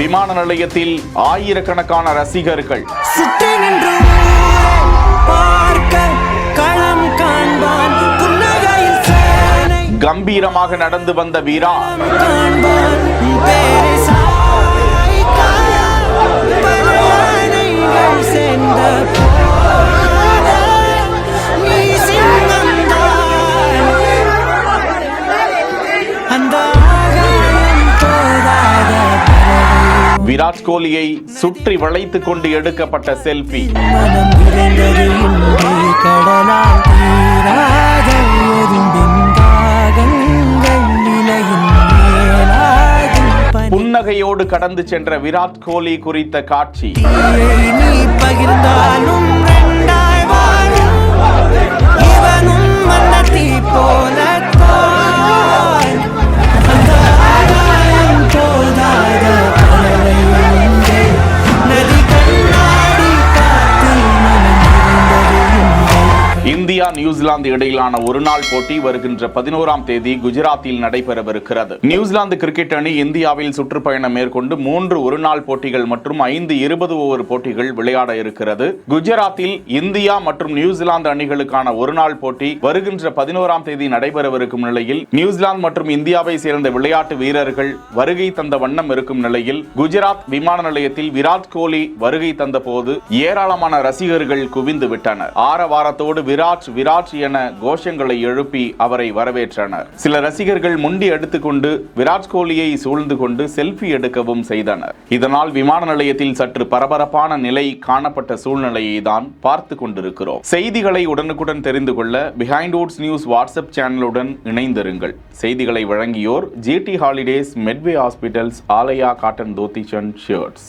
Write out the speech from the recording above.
விமான நிலையத்தில் ஆயிரக்கணக்கான ரசிகர்கள். கம்பீரமாக நடந்து வந்த விராட் விராட் கோலியை சுற்றி வளைத்துக் கொண்டு எடுக்கப்பட்ட செல்ஃபி. புன்னகையோடு கடந்து சென்ற விராட் கோலி குறித்த காட்சி. இந்தியா நியூசிலாந்து இடையிலான ஒருநாள் போட்டி வருகின்ற 11ஆம் தேதி குஜராத்தில் நடைபெறவிருக்கிறது. நியூசிலாந்து கிரிக்கெட் அணி இந்தியாவில் சுற்றுப்பயணம் மேற்கொண்டு 3 ஒருநாள் போட்டிகள் மற்றும் 5 20 ஓவர் போட்டிகள் விளையாட இருக்கிறது. குஜராத்தில் இந்தியா மற்றும் நியூசிலாந்து அணிகளுக்கான ஒருநாள் போட்டி வருகின்ற 11ஆம் தேதி நடைபெறவிருக்கும் நிலையில் நியூசிலாந்து மற்றும் இந்தியாவை சேர்ந்த விளையாட்டு வீரர்கள் வருகை தந்த வண்ணம் இருக்கும் நிலையில் குஜராத் விமான நிலையத்தில் விராட் கோலி வருகை தந்த போது ஏராளமான ரசிகர்கள் குவிந்து விட்டனர். ஆரவாரத்தோடு விராட் என கோஷங்களை எழுப்பி அவரை வரவேற்றனர். சில ரசிகர்கள் முண்டி எடுத்துக்கொண்டு விராட் கோலியை சூழ்ந்து கொண்டு செல்ஃபி எடுக்கவும் செய்தனர். இதனால் விமான நிலையத்தில் சற்று பரபரப்பான நிலை காணப்பட்ட சூழ்நிலையை தான் பார்த்து கொண்டிருக்கிறோம். செய்திகளை உடனுக்குடன் தெரிந்து கொள்ள பிஹைண்ட் வுட்ஸ் நியூஸ் வாட்ஸ்அப் சேனலுடன் இணைந்திருங்கள். செய்திகளை வழங்கியோர் GT holidays, Medway hospitals, Aalaya cotton dhotis and shirts.